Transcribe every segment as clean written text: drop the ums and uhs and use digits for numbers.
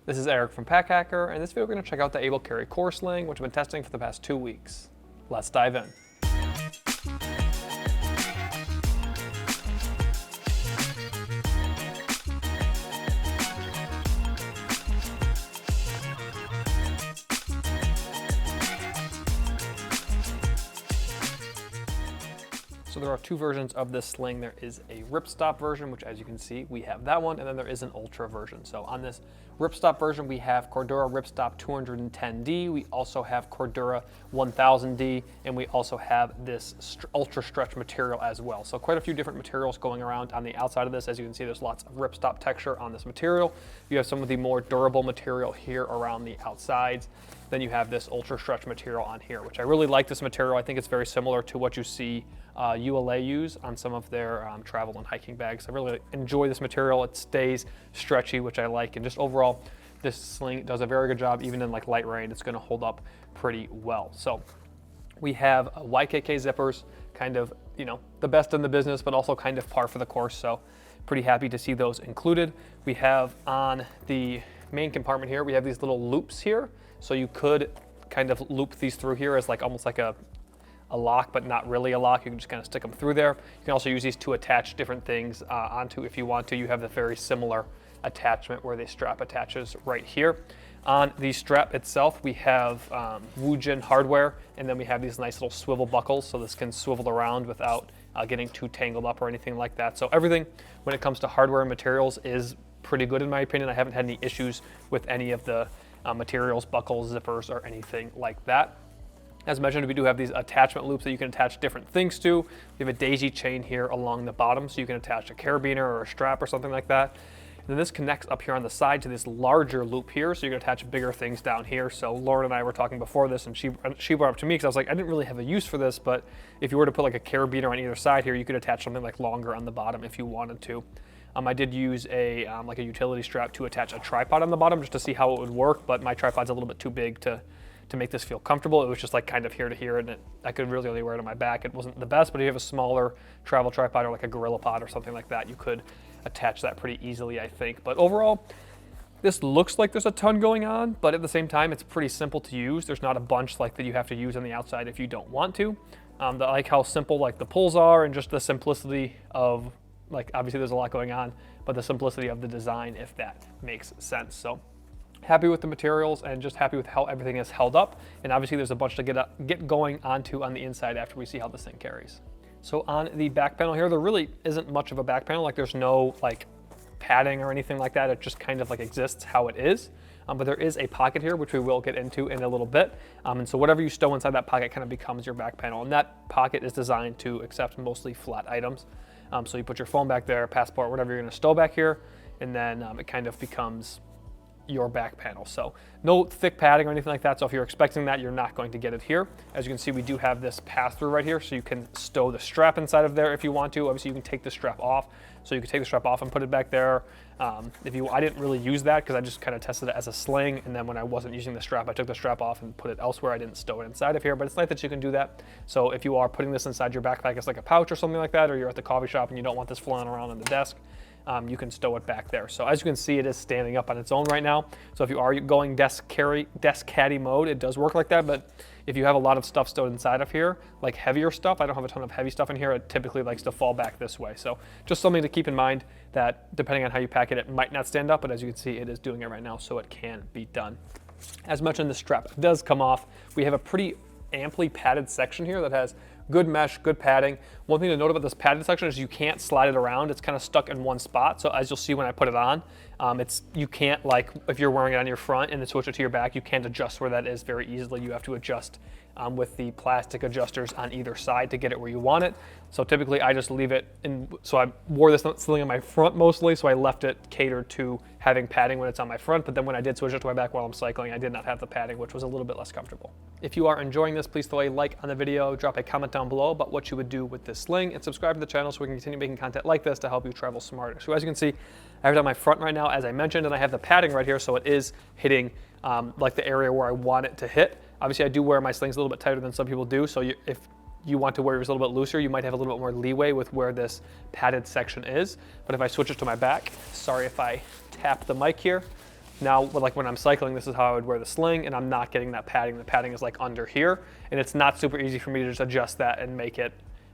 This is Eric from Pack Hacker, and in this video we're going to check out the Able Carry Core Sling, which I've been testing for the past 2 weeks. Let's dive in. So there are two versions of this sling. There is a ripstop version, which as you can see, we have that one, and then there is an ultra version. So on this ripstop version, we have Cordura Ripstop 210D, we also have Cordura 1000D, and we also have this ultra stretch material as well. So quite a few different materials going around on the outside of this. As you can see, there's lots of ripstop texture on this material. You have some of the more durable material here around the outsides. Then you have this ultra stretch material on here, which I really like this material. I think it's very similar to what you see ULA use on some of their travel and hiking bags. I really enjoy this material. It stays stretchy, which I like, and just overall, this sling does a very good job. Even in like light rain, it's gonna hold up pretty well. So we have YKK zippers, kind of, you know, the best in the business, but also kind of par for the course. So pretty happy to see those included. We have on the main compartment here, we have these little loops here. So you could kind of loop these through here as like almost like a lock, but not really a lock. You can just kind of stick them through there. You can also use these to attach different things onto if you want to. You have the very similar attachment where the strap attaches right here. On the strap itself, we have Woojin hardware, and then we have these nice little swivel buckles, so this can swivel around without getting too tangled up or anything like that. So everything when it comes to hardware and materials is pretty good in my opinion. I haven't had any issues with any of the materials, buckles, zippers, or anything like that. As mentioned, we do have these attachment loops that you can attach different things to. We have a daisy chain here along the bottom, so you can attach a carabiner or a strap or something like that. And then this connects up here on the side to this larger loop here, so you can attach bigger things down here. So Lauren and I were talking before this, and she brought up to me because I was like, I didn't really have a use for this, but if you were to put like a carabiner on either side here, you could attach something like longer on the bottom if you wanted to. I did use a like a utility strap to attach a tripod on the bottom just to see how it would work, but my tripod's a little bit too big to make this feel comfortable. It was just like kind of here to here, and I could really only wear it on my back. It wasn't the best, but if you have a smaller travel tripod or like a Gorilla Pod or something like that, you could attach that pretty easily, I think. But overall, this looks like there's a ton going on, but at the same time, it's pretty simple to use. There's not a bunch like that you have to use on the outside if you don't want to. I like how simple like the pulls are, and just the simplicity of, like, obviously there's a lot going on, but the simplicity of the design, if that makes sense. So happy with the materials and just happy with how everything is held up. And obviously there's a bunch to get going onto on the inside after we see how this thing carries. So on the back panel here, there really isn't much of a back panel. Like there's no like padding or anything like that. It just kind of like exists how it is. But there is a pocket here, which we will get into in a little bit. And so whatever you stow inside that pocket kind of becomes your back panel. And that pocket is designed to accept mostly flat items. So you put your phone back there, passport, whatever you're gonna stow back here, and then it kind of becomes your back panel. So no thick padding or anything like that. So if you're expecting that, you're not going to get it here. As you can see, we do have this pass-through right here, so you can stow the strap inside of there if you want to. Obviously, you can take the strap off. So you can take the strap off and put it back there. I didn't really use that because I just kind of tested it as a sling, and then when I wasn't using the strap, I took the strap off and put it elsewhere. I didn't stow it inside of here, but it's nice that you can do that. So if you are putting this inside your backpack as like a pouch or something like that, or you're at the coffee shop and you don't want this flying around on the desk, you can stow it back there. So as you can see, it is standing up on its own right now. So if you are going desk caddy mode, it does work like that. But if you have a lot of stuff stowed inside of here, like heavier stuff, I don't have a ton of heavy stuff in here, it typically likes to fall back this way. So just something to keep in mind that depending on how you pack it, it might not stand up, but as you can see, it is doing it right now, so it can be done. As mentioned, the strap does come off. We have a pretty amply padded section here that has good mesh, good padding. One thing to note about this padded section is you can't slide it around. It's kind of stuck in one spot. So as you'll see when I put it on, you can't, like if you're wearing it on your front and then switch it to your back, you can't adjust where that is very easily. You have to adjust with the plastic adjusters on either side to get it where you want it. So typically I just leave it in, so I wore this sling on my front mostly, so I left it catered to having padding when it's on my front, but then when I did switch it to my back while I'm cycling, I did not have the padding, which was a little bit less comfortable. If you are enjoying this, please throw a like on the video, drop a comment down below about what you would do with this sling, and subscribe to the channel so we can continue making content like this to help you travel smarter. So as you can see, I have it on my front right now, as I mentioned, and I have the padding right here, so it is hitting like the area where I want it to hit. Obviously, I do wear my slings a little bit tighter than some people do, so if you want to wear yours a little bit looser, you might have a little bit more leeway with where this padded section is. But if I switch it to my back, sorry if I tap the mic here, Now, like when I'm cycling, this is how I would wear the sling, and I'm not getting that padding. The padding is like under here, and it's not super easy for me to just adjust that and make it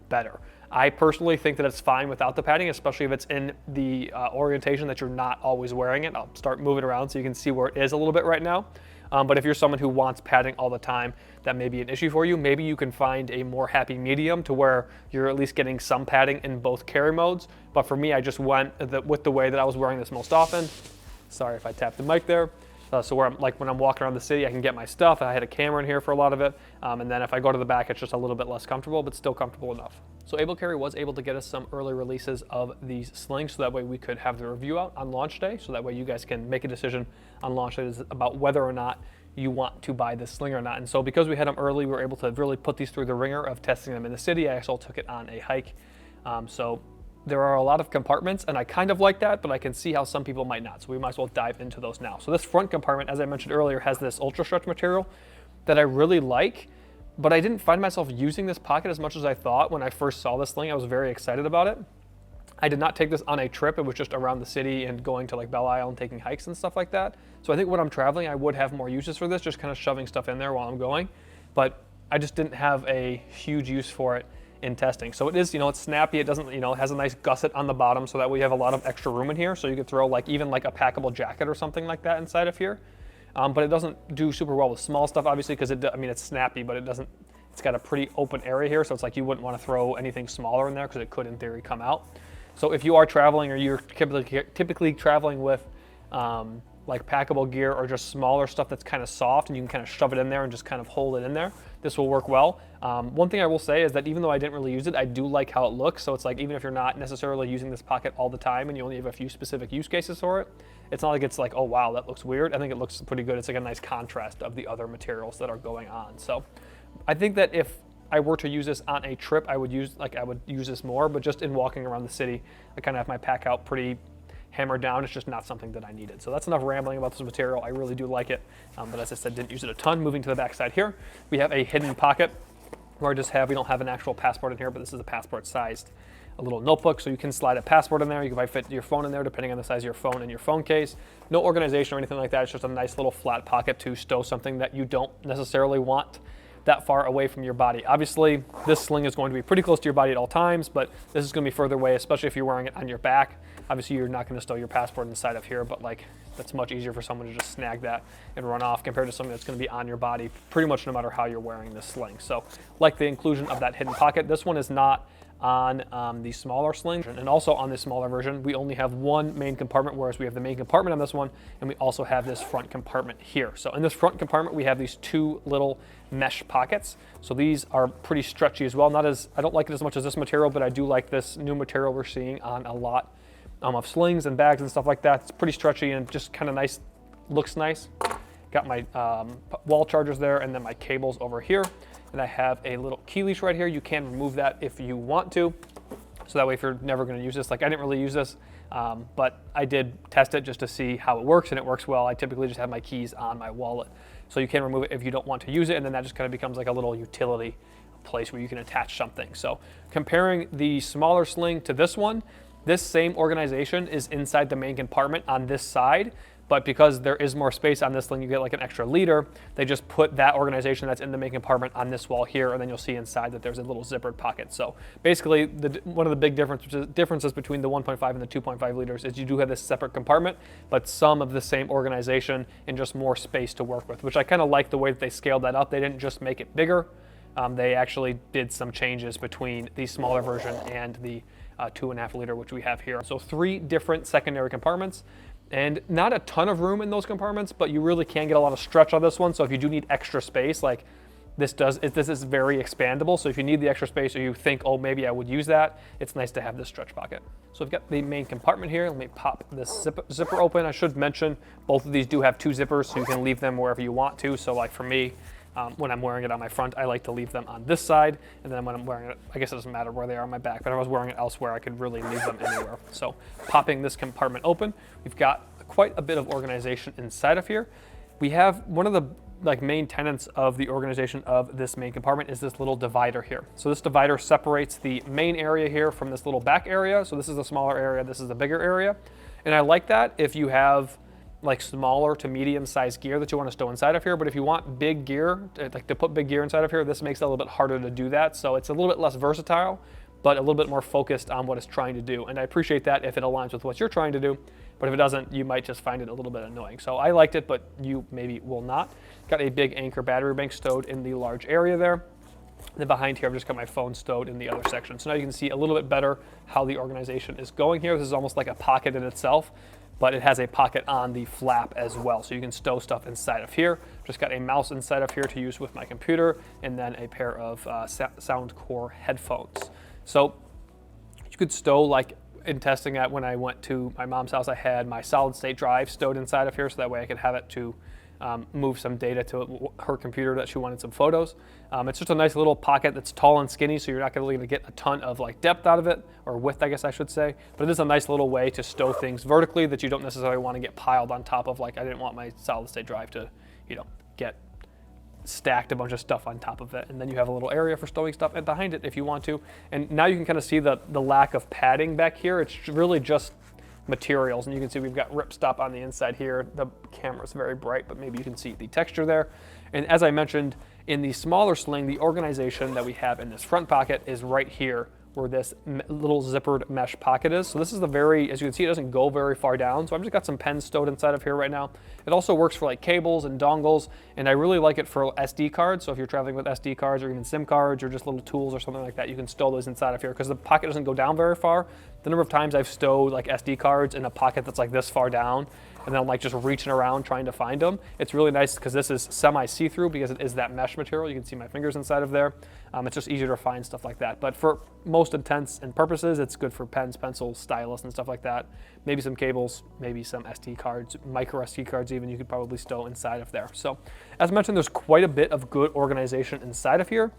better. I personally think that it's fine without the padding, especially if it's in the orientation that you're not always wearing it. I'll start moving around so you can see where it is a little bit right now. But if you're someone who wants padding all the time, that may be an issue for you. Maybe you can find a more happy medium to where you're at least getting some padding in both carry modes. But for me, I just went with the way that I was wearing this most often. Sorry if I tapped the mic there. So where I'm, like when I'm walking around the city, I can get my stuff. I had a camera in here for a lot of it. And then if I go to the back, it's just a little bit less comfortable, but still comfortable enough. So Able Carry was able to get us some early releases of these slings, so that way we could have the review out on launch day. So that way you guys can make a decision on launch day about whether or not you want to buy this sling or not. And so because we had them early, we were able to really put these through the ringer of testing them in the city. I also took it on a hike. So there are a lot of compartments, and I kind of like that, but I can see how some people might not. So we might as well dive into those now. So this front compartment, as I mentioned earlier, has this ultra stretch material that I really like, but I didn't find myself using this pocket as much as I thought when I first saw this sling. I was very excited about it. I did not take this on a trip. It was just around the city and going to like Belle Isle and taking hikes and stuff like that. So I think when I'm traveling, I would have more uses for this, just kind of shoving stuff in there while I'm going. But I just didn't have a huge use for it in testing. So it is, it's snappy. It doesn't, it has a nice gusset on the bottom so that we have a lot of extra room in here. So you could throw like even like a packable jacket or something like that inside of here. But it doesn't do super well with small stuff, obviously, because it's snappy, but it's got a pretty open area here. So it's like you wouldn't want to throw anything smaller in there because it could in theory come out. So if you are traveling or you're typically traveling with like packable gear or just smaller stuff that's kind of soft and you can kind of shove it in there and just kind of hold it in there, this will work well. One thing I will say is that even though I didn't really use it, I do like how it looks. So it's like even if you're not necessarily using this pocket all the time and you only have a few specific use cases for it, it's not like it's like, oh wow, that looks weird. I think it looks pretty good. It's like a nice contrast of the other materials that are going on. So I think that if I were to use this on a trip, I would use this more, but just in walking around the city, I kind of have my pack out pretty hammered down. It's just not something that I needed. So that's enough rambling about this material. I really do like it, but as I said, didn't use it a ton. Moving to the back side here, we have a hidden pocket where we don't have an actual passport in here, but this is a passport sized a little notebook, so you can slide a passport in there. You can probably fit your phone in there depending on the size of your phone and your phone case. No organization or anything like that. It's just a nice little flat pocket to stow something that you don't necessarily want that far away from your body. Obviously, this sling is going to be pretty close to your body at all times, but this is going to be further away, especially if you're wearing it on your back. Obviously, you're not going to stow your passport inside of here, but like that's much easier for someone to just snag that and run off compared to something that's going to be on your body pretty much no matter how you're wearing this sling. So like the inclusion of that hidden pocket. This one is not on the smaller sling, and also on this smaller version we only have one main compartment, whereas we have the main compartment on this one, and we also have this front compartment here. So in this front compartment we have these two little mesh pockets. So these are pretty stretchy as well. I don't like it as much as this material, but I do like this new material we're seeing on a lot of slings and bags and stuff like that. It's pretty stretchy and just kind of nice, looks nice. Got my wall chargers there, and then my cables over here. And I have a little key leash right here. You can remove that if you want to. So that way if you're never going to use this, like I didn't really use this, but I did test it just to see how it works, and it works well. I typically just have my keys on my wallet. So you can remove it if you don't want to use it, and then that just kind of becomes like a little utility place where you can attach something. So comparing the smaller sling to this one, this same organization is inside the main compartment on this side, but because there is more space on this sling, you get like an extra liter. They just put that organization that's in the main compartment on this wall here, and then you'll see inside that there's a little zippered pocket. So basically, one of the big differences between the 1.5 and the 2.5 liters is you do have this separate compartment, but some of the same organization and just more space to work with, which I kind of like the way that they scaled that up. They didn't just make it bigger. They actually did some changes between the smaller version and the 2.5 liter, which we have here. So 3 different secondary compartments. And not a ton of room in those compartments, but you really can get a lot of stretch on this one. So if you do need extra space, like this is very expandable. So if you need the extra space or you think, oh, maybe I would use that, it's nice to have this stretch pocket. So I've got the main compartment here. Let me pop this zipper open. I should mention both of these do have 2 zippers, so you can leave them wherever you want to. So like for me, when I'm wearing it on my front, I like to leave them on this side, and then when I'm wearing it, I guess it doesn't matter where they are on my back, but if I was wearing it elsewhere, I could really leave them anywhere. So popping this compartment open, we've got quite a bit of organization inside of here. We have one of the main tenets of the organization of this main compartment is this little divider here. So this divider separates the main area here from this little back area. So this is the smaller area, this is the bigger area. And I like that if you have like smaller to medium sized gear that you want to stow inside of here. But if you want big gear, like to put big gear inside of here, this makes it a little bit harder to do that. So it's a little bit less versatile, but a little bit more focused on what it's trying to do. And I appreciate that if it aligns with what you're trying to do. But if it doesn't, you might just find it a little bit annoying. So I liked it, but you maybe will not. Got a big Anchor battery bank stowed in the large area there. Then behind here, I've just got my phone stowed in the other section. So now you can see a little bit better how the organization is going here. This is almost like a pocket in itself, but it has a pocket on the flap as well. So you can stow stuff inside of here. Just got a mouse inside of here to use with my computer, and then a pair of Soundcore headphones. So you could stow, like in testing it when I went to my mom's house, I had my solid state drive stowed inside of here, so that way I could have it to move some data to her computer that she wanted some photos. It's just a nice little pocket that's tall and skinny, so you're not really going to get a ton of like depth out of it, or width, I guess I should say. But it is a nice little way to stow things vertically that you don't necessarily want to get piled on top of. Like I didn't want my solid state drive to, you know, get stacked a bunch of stuff on top of it. And then you have a little area for stowing stuff and behind it if you want to. And now you can kind of see the lack of padding back here. It's really just materials, and you can see we've got ripstop on the inside here. The camera's very bright, but maybe you can see the texture there. And as I mentioned, in the smaller sling, the organization that we have in this front pocket is right here where this little zippered mesh pocket is. So this is the very, as you can see, it doesn't go very far down. So I've just got some pens stowed inside of here right now. It also works for like cables and dongles, and I really like it for SD cards. So if you're traveling with SD cards or even SIM cards or just little tools or something like that, you can stow those inside of here because the pocket doesn't go down very far. The number of times I've stowed like SD cards in a pocket that's like this far down, and then I'm like just reaching around trying to find them. It's really nice because this is semi see-through because it is that mesh material. You can see my fingers inside of there. It's just easier to find stuff like that. But for most intents and purposes, it's good for pens, pencils, stylus, and stuff like that. Maybe some cables, maybe some SD cards, micro SD cards even, you could probably stow inside of there. So as mentioned, there's quite a bit of good organization inside of here.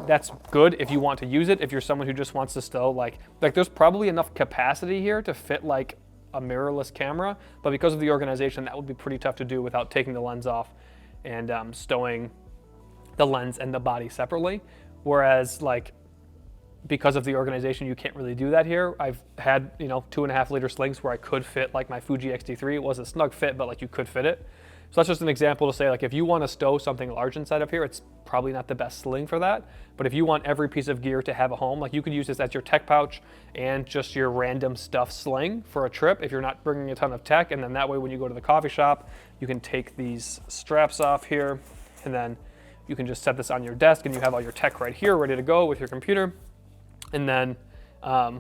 That's good if you want to use it. If you're someone who just wants to stow, like there's probably enough capacity here to fit like a mirrorless camera, but because of the organization, that would be pretty tough to do without taking the lens off and stowing the lens and the body separately. Whereas like, because of the organization, you can't really do that here. I've had, you know, 2.5 liter slings where I could fit like my Fuji X-T3. It was a snug fit, but like you could fit it. So that's just an example to say, like, if you want to stow something large inside of here, it's probably not the best sling for that. But if you want every piece of gear to have a home, like you could use this as your tech pouch and just your random stuff sling for a trip if you're not bringing a ton of tech. And then that way, when you go to the coffee shop, you can take these straps off here, and then you can just set this on your desk and you have all your tech right here ready to go with your computer. And then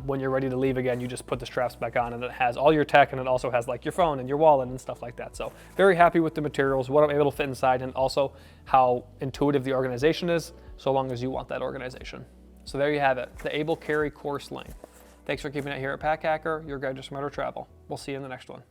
when you're ready to leave again, you just put the straps back on, and it has all your tech, and it also has like your phone and your wallet and stuff like that. So very happy with the materials, what I'm able to fit inside, and also how intuitive the organization is, so long as you want that organization. So there you have it, the Able Carry Core Sling. Thanks for keeping it here at Pack Hacker, your guide to smarter travel. We'll see you in the next one.